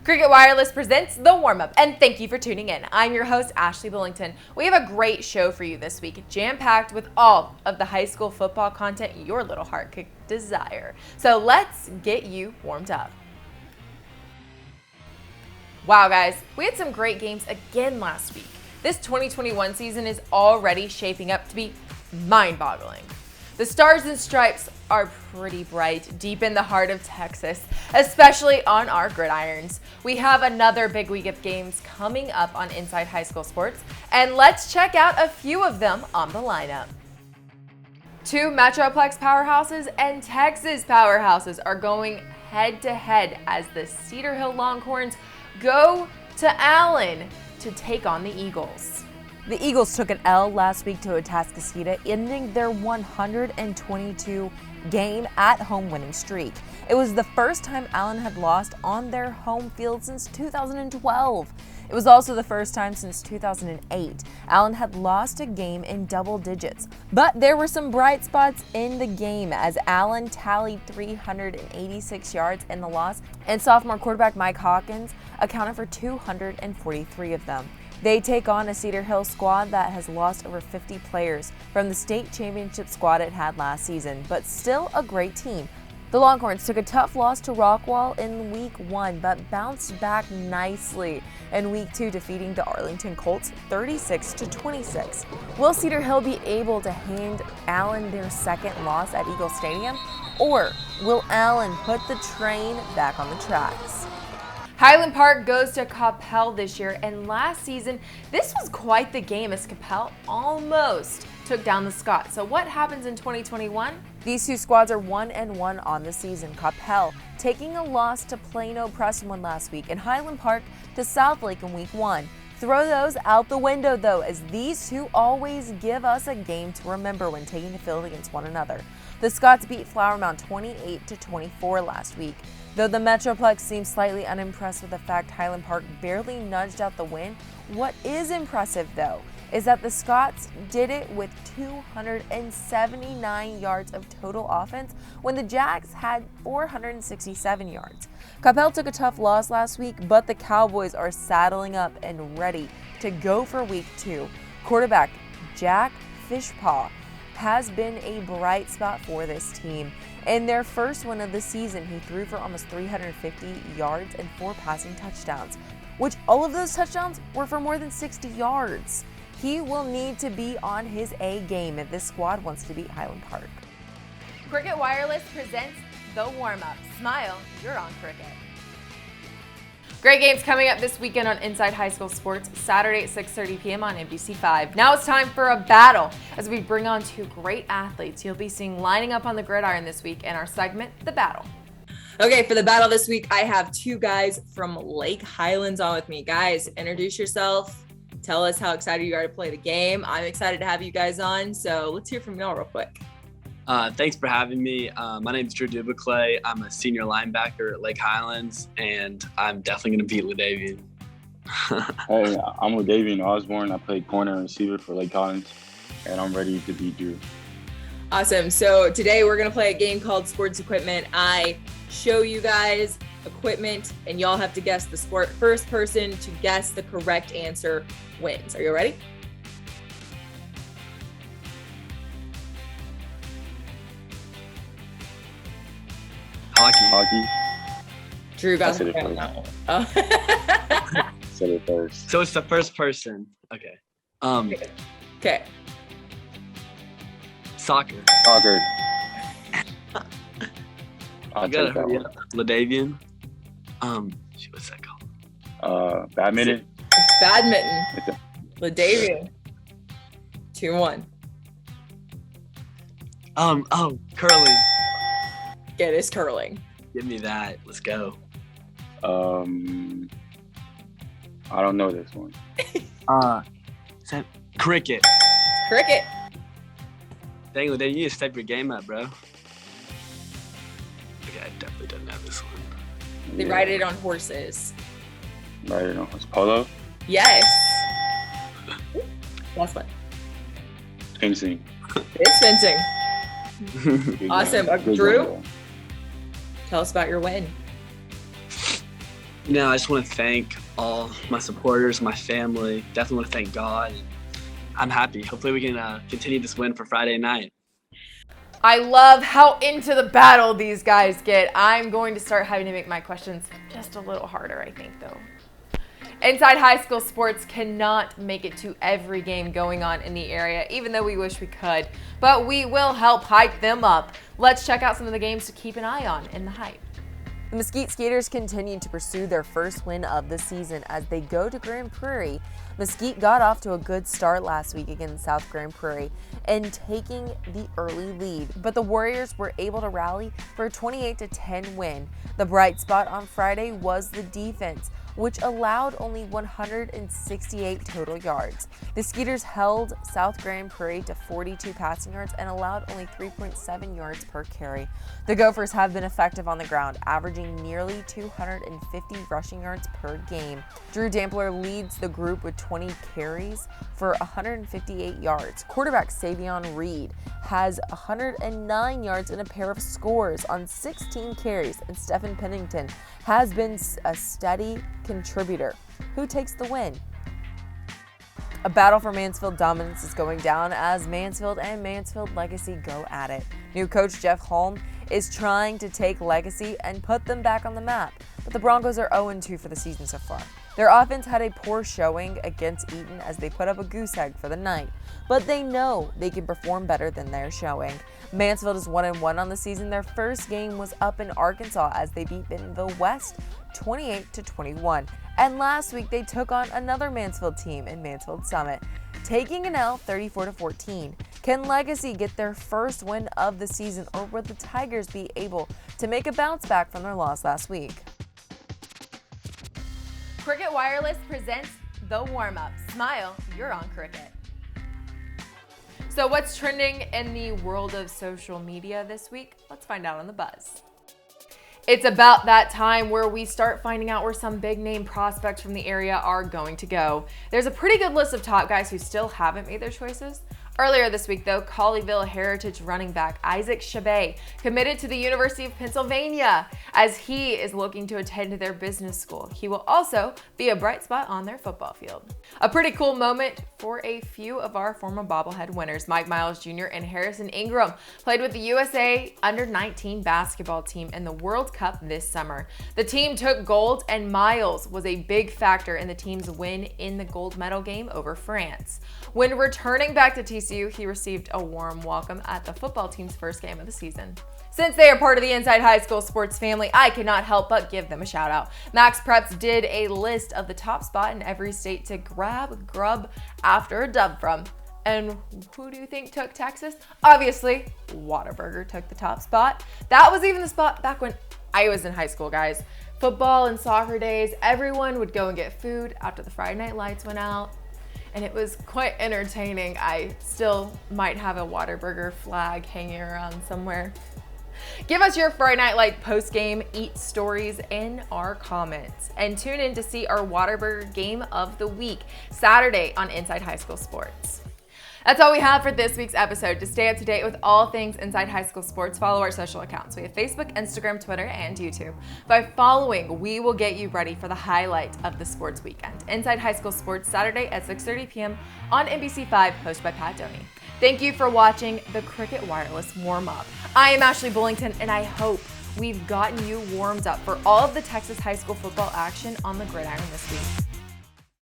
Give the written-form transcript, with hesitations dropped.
Cricket Wireless presents The Warmup, and thank you for tuning in. I'm your host, Ashley Billington. We have a great show for you this week, jam-packed with all of the high school football content your little heart could desire. So let's get you warmed up. Wow, guys, we had some great games again last week. This 2021 season is already shaping up to be mind-boggling. The Stars and Stripes are pretty bright deep in the heart of Texas, especially on our gridirons. We have another big week of games coming up on Inside High School Sports, and let's check out a few of them on the lineup. Two Metroplex powerhouses and Texas powerhouses are going head-to-head as the Cedar Hill Longhorns go to Allen to take on the Eagles. The Eagles took an L last week to Atascocita, ending their 122-game at-home winning streak. It was the first time Allen had lost on their home field since 2012. It was also the first time since 2008 Allen had lost a game in double digits. But there were some bright spots in the game as Allen tallied 386 yards in the loss, and sophomore quarterback Mike Hawkins accounted for 243 of them. They take on a Cedar Hill squad that has lost over 50 players from the state championship squad it had last season, but still a great team. The Longhorns took a tough loss to Rockwall in week 1, but bounced back nicely in week 2, defeating the Arlington Colts 36-26. Will Cedar Hill be able to hand Allen their second loss at Eagle Stadium, or will Allen put the train back on the tracks? Highland Park goes to Coppell this year, and last season, this was quite the game as Coppell almost took down the Scots. So what happens in 2021? These two squads are 1-1 on the season. Coppell taking a loss to Plano Prestonwood last week, and Highland Park to Southlake in week 1. Throw those out the window though, as these two always give us a game to remember when taking the field against one another. The Scots beat Flower Mound 28-24 last week. Though the Metroplex seems slightly unimpressed with the fact Highland Park barely nudged out the win, what is impressive though is that the Scots did it with 279 yards of total offense when the Jags had 467 yards. Coppell took a tough loss last week, but the Cowboys are saddling up and ready to go for week 2. Quarterback Jack Fishpaw has been a bright spot for this team. In their first win of the season, he threw for almost 350 yards and 4 passing touchdowns, which all of those touchdowns were for more than 60 yards. He will need to be on his A game if this squad wants to beat Highland Park. Cricket Wireless presents The Warmup. Smile, you're on Cricket. Great games coming up this weekend on Inside High School Sports, Saturday at 6:30 p.m. on NBC5. Now it's time for a battle as we bring on two great athletes you'll be seeing lining up on the gridiron this week in our segment, The Battle. Okay, for the battle this week, I have two guys from Lake Highlands on with me. Guys, introduce yourself. Tell us how excited you are to play the game. I'm excited to have you guys on, so let's hear from y'all real quick. Thanks for having me. My name is Dubuclet. I'm a senior linebacker at Lake Highlands, and I'm definitely going to beat Ladavion. Hey, I'm Ladavion Osborn. I play corner and receiver for Lake Highlands, and I'm ready to beat Drew. Awesome. So today we're going to play a game called Sports Equipment. I show you guys equipment, and y'all have to guess the sport. First person to guess the correct answer wins. Are you ready? Hockey. Drew got it first. Oh. Said it first. So it's the first person. Okay. Okay. Soccer. I'll I gotta take that hurry one. up. Ladavion. What's that called? Badminton. It's badminton. Ladavion. 2-1. Curling. Yeah, it is curling. Give me that. Let's go. I don't know this one. Is that cricket? It's cricket. Dang, Ladavion, you need to step your game up, bro. Okay, I definitely don't know this one. They ride it on horses. Ride it on horse. Polo. Yes. Last one. Fencing. It's fencing. Awesome. Good Drew? game. Tell us about your win. I just want to thank all my supporters, my family. Definitely want to thank God. I'm happy. Hopefully we can continue this win for Friday night. I love how into the battle these guys get. I'm going to start having to make my questions just a little harder, I think, though. Inside High School Sports cannot make it to every game going on in the area, even though we wish we could. But we will help hype them up. Let's check out some of the games to keep an eye on in the hype. The Mesquite Skaters continue to pursue their first win of the season as they go to Grand Prairie. Mesquite got off to a good start last week against South Grand Prairie and taking the early lead, but the Warriors were able to rally for a 28-10 win. The bright spot on Friday was the defense, which allowed only 168 total yards. The Skeeters held South Grand Prairie to 42 passing yards and allowed only 3.7 yards per carry. The Gophers have been effective on the ground, averaging nearly 250 rushing yards per game. Drew Dampler leads the group with 20 carries for 158 yards. Quarterback Savion Reed has 109 yards and a pair of scores on 16 carries, and Stephen Pennington has been a steady contributor. Who takes the win? A battle for Mansfield dominance is going down as Mansfield and Mansfield Legacy go at it. New coach Jeff Holm is trying to take Legacy and put them back on the map, but the Broncos are 0-2 for the season so far. Their offense had a poor showing against Eaton as they put up a goose egg for the night, but they know they can perform better than their showing. Mansfield is 1-1 on the season. Their first game was up in Arkansas as they beat Bentonville West 28-21. And last week they took on another Mansfield team in Mansfield Summit, taking an L 34-14. Can Legacy get their first win of the season, or will the Tigers be able to make a bounce back from their loss last week? Cricket Wireless presents the warm-up. Smile, you're on Cricket. So what's trending in the world of social media this week? Let's find out on the Buzz. It's about that time where we start finding out where some big name prospects from the area are going to go. There's a pretty good list of top guys who still haven't made their choices. Earlier this week, though, Colleyville Heritage running back Isaac Chabet committed to the University of Pennsylvania as he is looking to attend their business school. He will also be a bright spot on their football field. A pretty cool moment for a few of our former bobblehead winners. Mike Miles Jr. and Harrison Ingram played with the USA Under-19 basketball team in the World Cup this summer. The team took gold, and Miles was a big factor in the team's win in the gold medal game over France. When returning back to TCU, he received a warm welcome at the football team's first game of the season. Since they are part of the Inside High School Sports family, I cannot help but give them a shout out. Max Preps did a list of the top spot in every state to grub after a dub from. And who do you think took Texas? Obviously, Whataburger took the top spot. That was even the spot back when I was in high school, guys. Football and soccer days, everyone would go and get food after the Friday night lights went out. And it was quite entertaining. I still might have a Whataburger flag hanging around somewhere. Give us your Friday Night Light post-game eat stories in our comments. And tune in to see our Whataburger game of the week, Saturday on Inside High School Sports. That's all we have for this week's episode. To stay up to date with all things Inside High School Sports, follow our social accounts. We have Facebook, Instagram, Twitter, and YouTube. By following, we will get you ready for the highlight of the sports weekend. Inside High School Sports, Saturday at 6:30 p.m. on NBC5, hosted by Pat Doney. Thank you for watching the Cricket Wireless Warmup. I am Ashley Bullington, and I hope we've gotten you warmed up for all of the Texas high school football action on the gridiron this week.